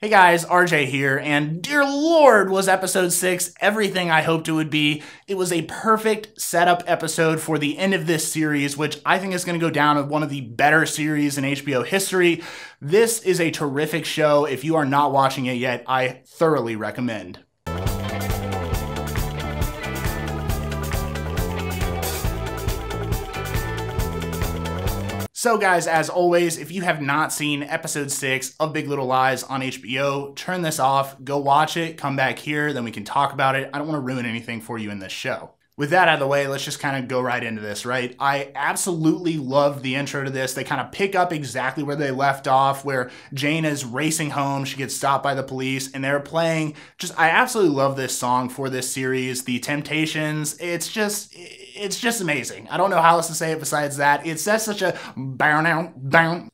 Hey guys, RJ here, and dear Lord, was episode 6 everything I hoped it would be. It was a perfect setup episode for the end of this series, which I think is going to go down as one of the better series in HBO history. This is a terrific show. If you are not watching it yet, I thoroughly recommend. So guys, as always, if you have not seen episode 6 of Big Little Lies on HBO, turn this off, go watch it, come back here, then we can talk about it. I don't want to ruin anything for you in this show. With that out of the way, let's just kind of go right into this, right? I absolutely love the intro to this. They kind of pick up exactly where they left off, where Jane is racing home. She gets stopped by the police, and they're playing I absolutely love this song for this series, The Temptations. It's just amazing. I don't know how else to say it besides that. It sets such a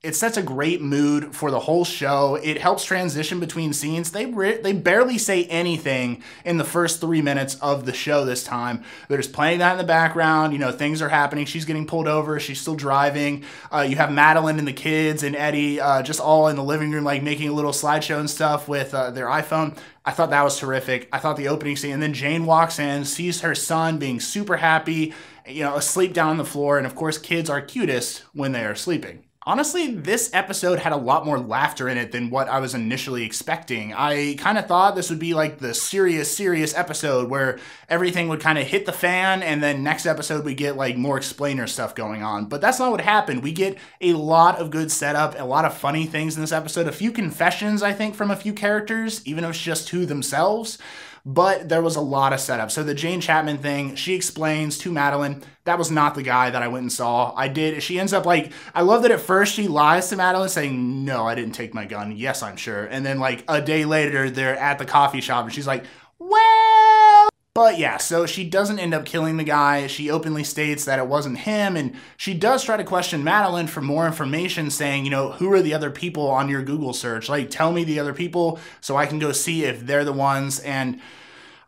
it sets a great mood for the whole show. It helps transition between scenes. They barely say anything in the first 3 minutes of the show this time. They're just playing that in the background. You know, things are happening. She's getting pulled over. She's still driving. You have Madeline and the kids and Eddie just all in the living room, like making a little slideshow and stuff with their iPhone. I thought that was terrific. I thought the opening scene, and then Jane walks in, sees her son being super happy, asleep down on the floor. And of course, kids are cutest when they are sleeping. Honestly, this episode had a lot more laughter in it than what I was initially expecting. I kind of thought this would be like the serious episode where everything would kind of hit the fan, and then next episode we get like more explainer stuff going on. But that's not what happened. We get a lot of good setup, a lot of funny things in this episode, a few confessions, I think, from a few characters, even if it's just to themselves. But there was a lot of setup. So the Jane Chapman thing, she explains to Madeline, that was not the guy that I went and saw. She ends up I love that at first she lies to Madeline saying, no, I didn't take my gun. Yes, I'm sure. And then like a day later, they're at the coffee shop and she's like, well. But yeah, so she doesn't end up killing the guy. She openly states that it wasn't him. And she does try to question Madeline for more information, saying, who are the other people on your Google search? Like, tell me the other people so I can go see if they're the ones. And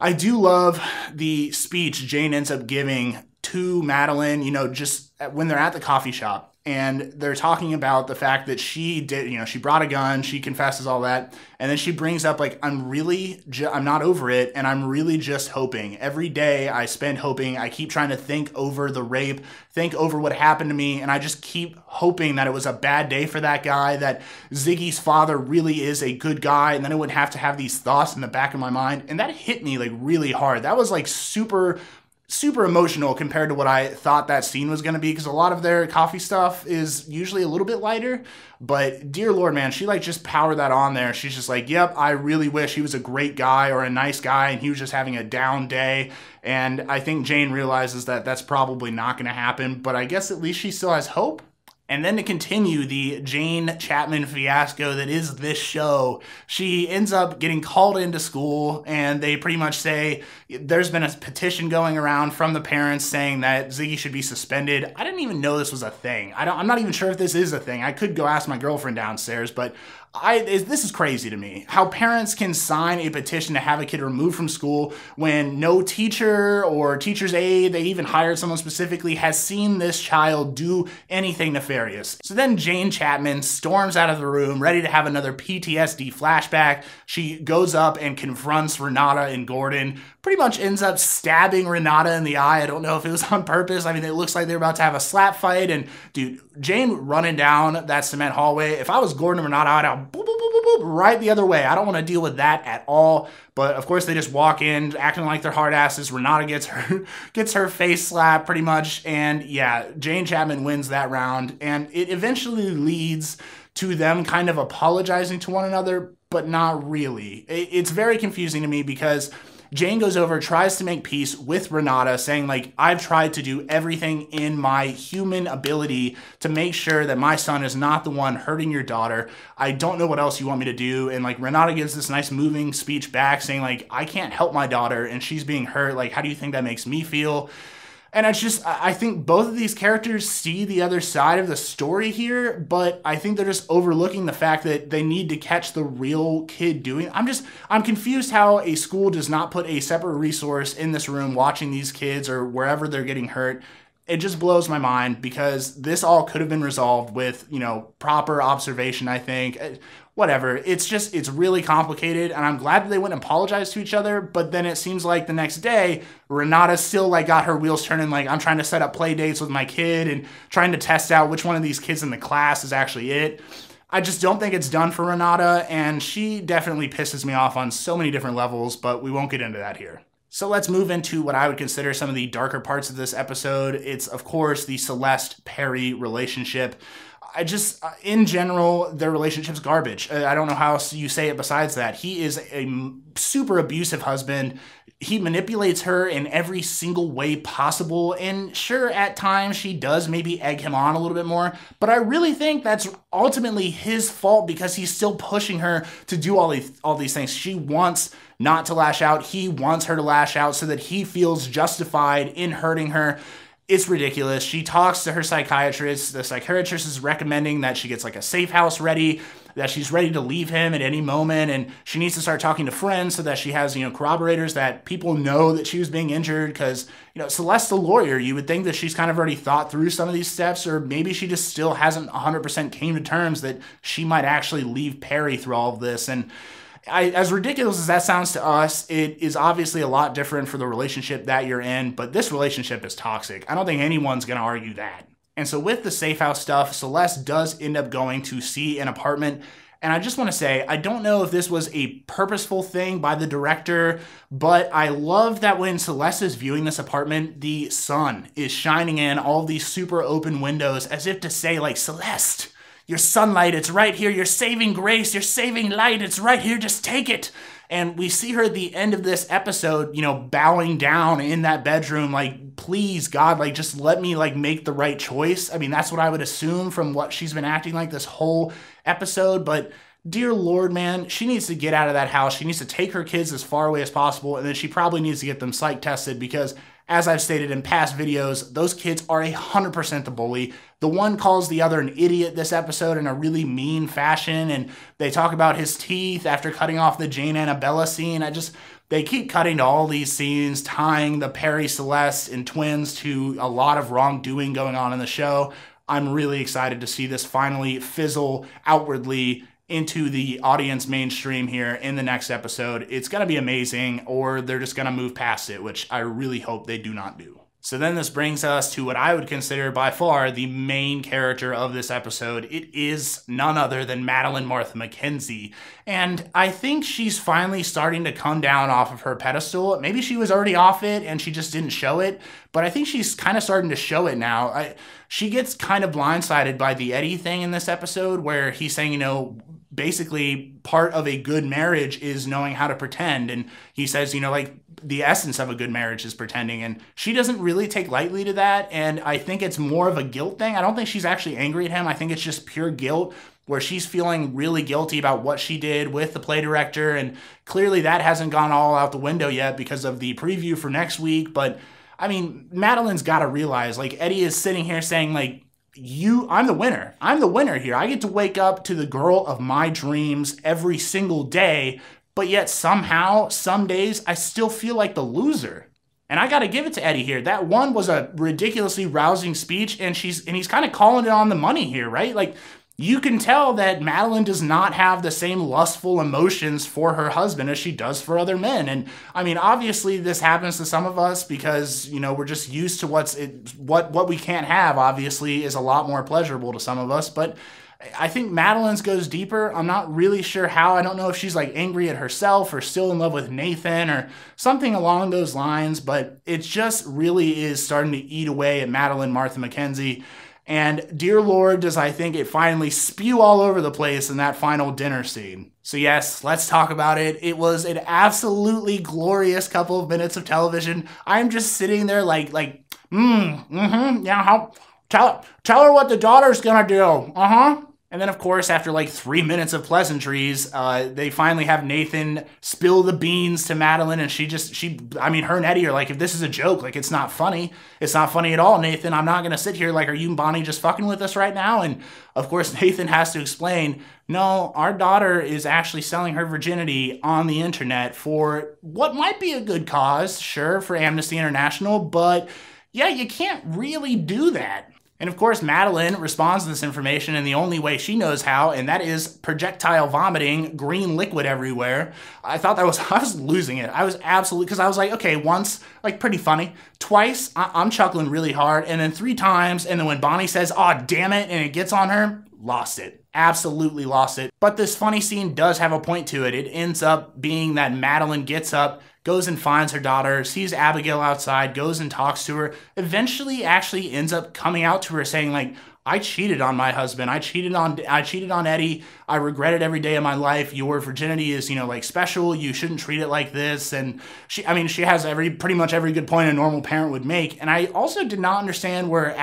I do love the speech Jane ends up giving to Madeline, just when they're at the coffee shop. And they're talking about the fact that she brought a gun, she confesses all that. And then she brings up I'm not over it. And I'm really just hoping. Every day I spend hoping. I keep trying to think over the rape, think over what happened to me. And I just keep hoping that it was a bad day for that guy, that Ziggy's father really is a good guy. And then I wouldn't have to have these thoughts in the back of my mind. And that hit me really hard. That was super emotional compared to what I thought that scene was going to be, because a lot of their coffee stuff is usually a little bit lighter. But dear Lord, man, she just powered that on there. She's just like, yep, I really wish he was a great guy or a nice guy and he was just having a down day. And I think Jane realizes that that's probably not going to happen, but I guess at least she still has hope. And then to continue the Jane Chapman fiasco that is this show, she ends up getting called into school, and they pretty much say there's been a petition going around from the parents saying that Ziggy should be suspended. I didn't even know this was a thing. I'm not even sure if this is a thing. I could go ask my girlfriend downstairs, but this is crazy to me. How parents can sign a petition to have a kid removed from school when no teacher or teacher's aide, they even hired someone specifically, has seen this child do anything nefarious. So then Jane Chapman storms out of the room, ready to have another PTSD flashback. She goes up and confronts Renata and Gordon, pretty much ends up stabbing Renata in the eye. I don't know if it was on purpose. I mean, it looks like they're about to have a slap fight, and dude, Jane running down that cement hallway. If I was Gordon and Renata, I'd have boop, boop, boop, boop, boop, right the other way. I don't want to deal with that at all. But of course, they just walk in acting like they're hard asses. Renata gets her face slapped pretty much. And yeah, Jane Chapman wins that round. And it eventually leads to them kind of apologizing to one another, but not really. It's very confusing to me because Jane goes over, tries to make peace with Renata, saying I've tried to do everything in my human ability to make sure that my son is not the one hurting your daughter. I don't know what else you want me to do. And Renata gives this nice moving speech back saying I can't help my daughter and she's being hurt. How do you think that makes me feel? And I think both of these characters see the other side of the story here, but I think they're just overlooking the fact that they need to catch the real kid doing it. I'm confused how a school does not put a separate resource in this room watching these kids or wherever they're getting hurt. It just blows my mind because this all could have been resolved with, proper observation, I think. whatever. It's really complicated, and I'm glad that they went and apologized to each other, but then it seems like the next day, Renata still like got her wheels turning, like I'm trying to set up play dates with my kid and trying to test out which one of these kids in the class is actually it. I just don't think it's done for Renata, and she definitely pisses me off on so many different levels, but we won't get into that here. So let's move into what I would consider some of the darker parts of this episode. It's, of course, the Celeste-Perry relationship. In general, their relationship's garbage. I don't know how else you say it besides that. He is a super abusive husband. He manipulates her in every single way possible, and sure, at times she does maybe egg him on a little bit more, but I really think that's ultimately his fault because he's still pushing her to do all these things. She wants not to lash out. He wants her to lash out so that he feels justified in hurting her. It's ridiculous. She talks to her psychiatrist. The psychiatrist is recommending that she gets like a safe house ready, that she's ready to leave him at any moment, and she needs to start talking to friends so that she has, corroborators that people know that she was being injured because, Celeste's a lawyer. You would think that she's kind of already thought through some of these steps, or maybe she just still hasn't 100% came to terms that she might actually leave Perry through all of this. And as ridiculous as that sounds to us, it is obviously a lot different for the relationship that you're in, but this relationship is toxic. I don't think anyone's going to argue that. And so with the safe house stuff, Celeste does end up going to see an apartment. And I just want to say, I don't know if this was a purposeful thing by the director, but I love that when Celeste is viewing this apartment, the sun is shining in all these super open windows as if to say, like, Celeste, your sunlight, it's right here. Your saving grace, your saving light, it's right here. Just take it. And we see her at the end of this episode, bowing down in that bedroom, like, please, God, like, just let me, like, make the right choice. I mean, that's what I would assume from what she's been acting like this whole episode. But dear Lord, man, she needs to get out of that house. She needs to take her kids as far away as possible. And then she probably needs to get them psych tested because, as I've stated in past videos, those kids are 100% the bully. The one calls the other an idiot this episode in a really mean fashion, and they talk about his teeth after cutting off the Jane Annabella scene. They keep cutting to all these scenes, tying the Perry, Celeste, and twins to a lot of wrongdoing going on in the show. I'm really excited to see this finally fizzle outwardly into the audience mainstream here in the next episode. It's going to be amazing, or they're just going to move past it, which I really hope they do not do. So then this brings us to what I would consider by far the main character of this episode. It is none other than Madeline Martha McKenzie. And I think she's finally starting to come down off of her pedestal. Maybe she was already off it and she just didn't show it, but I think she's kind of starting to show it now. She gets kind of blindsided by the Eddie thing in this episode where he's saying, basically part of a good marriage is knowing how to pretend. And he says, like, the essence of a good marriage is pretending. And she doesn't really take lightly to that. And I think it's more of a guilt thing. I don't think she's actually angry at him. I think it's just pure guilt where she's feeling really guilty about what she did with the play director. And clearly that hasn't gone all out the window yet because of the preview for next week. But I mean, Madeline's got to realize, like, Eddie is sitting here saying, like, I'm the winner. I'm the winner here. I get to wake up to the girl of my dreams every single day, but yet somehow, some days, I still feel like the loser. And I got to give it to Eddie here. That one was a ridiculously rousing speech, and he's kind of calling it on the money here, right? Like, you can tell that Madeline does not have the same lustful emotions for her husband as she does for other men. And I mean, obviously this happens to some of us because, we're just used to what we can't have, obviously, is a lot more pleasurable to some of us. But I think Madeline's goes deeper. I'm not really sure how. I don't know if she's like angry at herself or still in love with Nathan or something along those lines, but it just really is starting to eat away at Madeline Martha McKenzie. And dear Lord, does I think it finally spew all over the place in that final dinner scene. So yes, let's talk about it. It was an absolutely glorious couple of minutes of television. I'm just sitting there yeah, tell her what the daughter's gonna do. And then, of course, after like 3 minutes of pleasantries, they finally have Nathan spill the beans to Madeline, and her and Eddie are like, if this is a joke, like, it's not funny. It's not funny at all, Nathan. I'm not going to sit here like, are you and Bonnie just fucking with us right now? And, of course, Nathan has to explain, no, our daughter is actually selling her virginity on the internet for what might be a good cause, sure, for Amnesty International, but, yeah, you can't really do that. And of course, Madeline responds to this information in the only way she knows how, and that is projectile vomiting, green liquid everywhere. I thought I was losing it. I was absolutely, because I was like, okay, once, like pretty funny. Twice, I'm chuckling really hard, and then 3 times, and then when Bonnie says, "Aw, damn it," and it gets on her, lost it. Absolutely lost it. But this funny scene does have a point to it. It ends up being that Madeline gets up, goes and finds her daughter, sees Abigail outside, goes and talks to her, eventually actually ends up coming out to her saying like, "I cheated on my husband. I cheated on Eddie. I regret it every day of my life. Your virginity is, like special. You shouldn't treat it like this." And she has pretty much every good point a normal parent would make. And I also did not understand where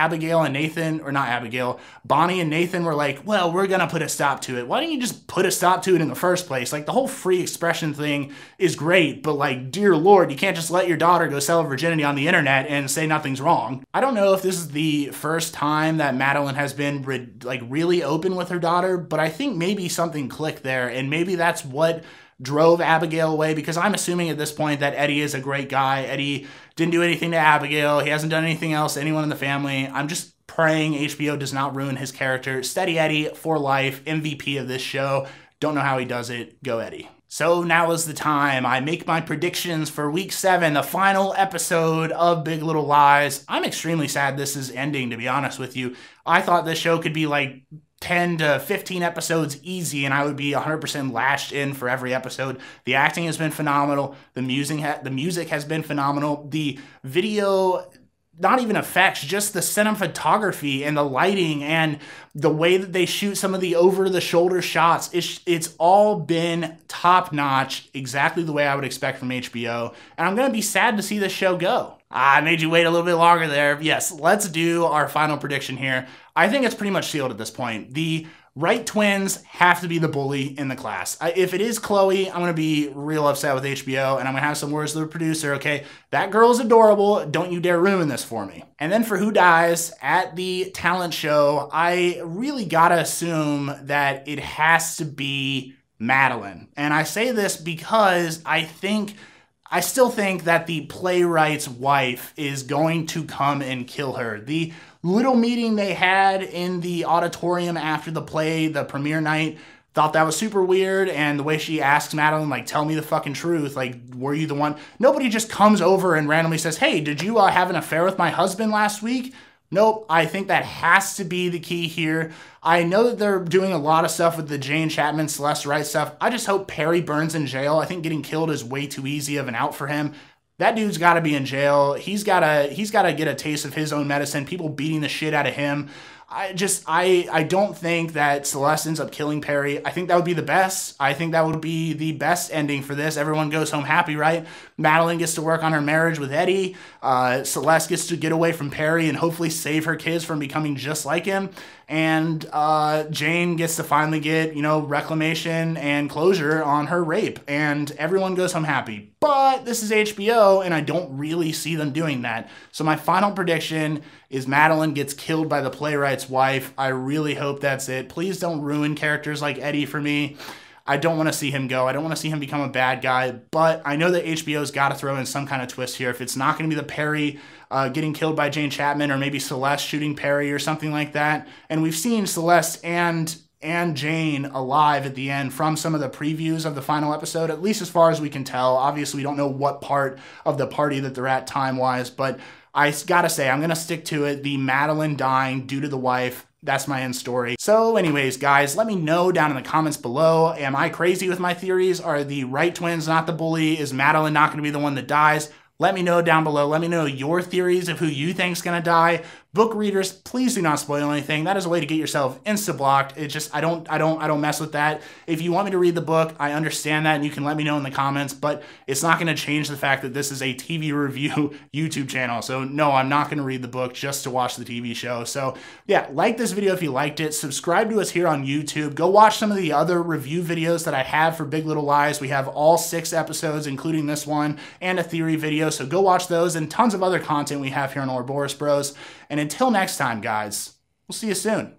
Bonnie and Nathan were like, "Well, we're going to put a stop to it." Why didn't you just put a stop to it in the first place? Like, the whole free expression thing is great, but like, dear Lord, you can't just let your daughter go sell her virginity on the internet and say nothing's wrong. I don't know if this is the first time that Madeline has been really open with her daughter, but I think maybe something clicked there, and maybe that's what drove Abigail away, because I'm assuming at this point that Eddie is a great guy. Eddie didn't do anything to Abigail. He hasn't done anything else to anyone in the family. I'm just praying HBO does not ruin his character. Steady Eddie for life, MVP of this show. Don't know how he does it. Go Eddie. So now is the time. I make my predictions for week 7, the final episode of Big Little Lies. I'm extremely sad this is ending, to be honest with you. I thought this show could be like 10 to 15 episodes easy, and I would be 100% lashed in for every episode. The acting has been phenomenal. The music has been phenomenal. The video, not even effects, just the cinematography and the lighting and the way that they shoot some of the over-the-shoulder shots, it's all been top-notch, exactly the way I would expect from HBO. And I'm going to be sad to see this show go. I made you wait a little bit longer there. Yes, let's do our final prediction here. I think it's pretty much sealed at this point. The Wright twins have to be the bully in the class. If it is Chloe, I'm going to be real upset with HBO, and I'm going to have some words to the producer. Okay, that girl is adorable. Don't you dare ruin this for me. And then for who dies at the talent show, I really got to assume that it has to be Madeline. And I say this because I still think that the playwright's wife is going to come and kill her. The little meeting they had in the auditorium after the play, the premiere night, thought that was super weird. And the way she asks Madeline, like, "Tell me the fucking truth. Like, were you the one?" Nobody just comes over and randomly says, "Hey, did you have an affair with my husband last week?" Nope, I think that has to be the key here. I know that they're doing a lot of stuff with the Jane Chapman, Celeste Wright stuff. I just hope Perry burns in jail. I think getting killed is way too easy of an out for him. That dude's got to be in jail. He's got to get a taste of his own medicine. People beating the shit out of him. I don't think that Celeste ends up killing Perry. I think that would be the best. I think that would be the best ending for this. Everyone goes home happy, right? Madeline gets to work on her marriage with Eddie. Celeste gets to get away from Perry and hopefully save her kids from becoming just like him. And Jane gets to finally get, reclamation and closure on her rape. And everyone goes home happy. But this is HBO, and I don't really see them doing that. So my final prediction is Madeline gets killed by the playwright's wife. I really hope that's it. Please don't ruin characters like Eddie for me. I don't want to see him go. I don't want to see him become a bad guy. But I know that HBO's got to throw in some kind of twist here. If it's not going to be the Perry getting killed by Jane Chapman, or maybe Celeste shooting Perry or something like that. And we've seen Celeste and Jane alive at the end from some of the previews of the final episode, at least as far as we can tell. Obviously, we don't know what part of the party that they're at time-wise, but I gotta say, I'm gonna stick to it. The Madeline dying due to the wife, that's my end story. So anyways, guys, let me know down in the comments below. Am I crazy with my theories? Are the Wright twins not the bully? Is Madeline not gonna be the one that dies? Let me know down below. Let me know your theories of who you think's gonna die. Book readers, please do not spoil anything. That is a way to get yourself insta-blocked. It just, I don't mess with that. If you want me to read the book, I understand that, and you can let me know in the comments, but it's not gonna change the fact that this is a TV review YouTube channel. So no, I'm not gonna read the book just to watch the TV show. So yeah, like this video if you liked it. Subscribe to us here on YouTube. Go watch some of the other review videos that I have for Big Little Lies. We have all 6 episodes, including this one, and a theory video. So go watch those, and tons of other content we have here on Ouroboros Bros. And until next time, guys, we'll see you soon.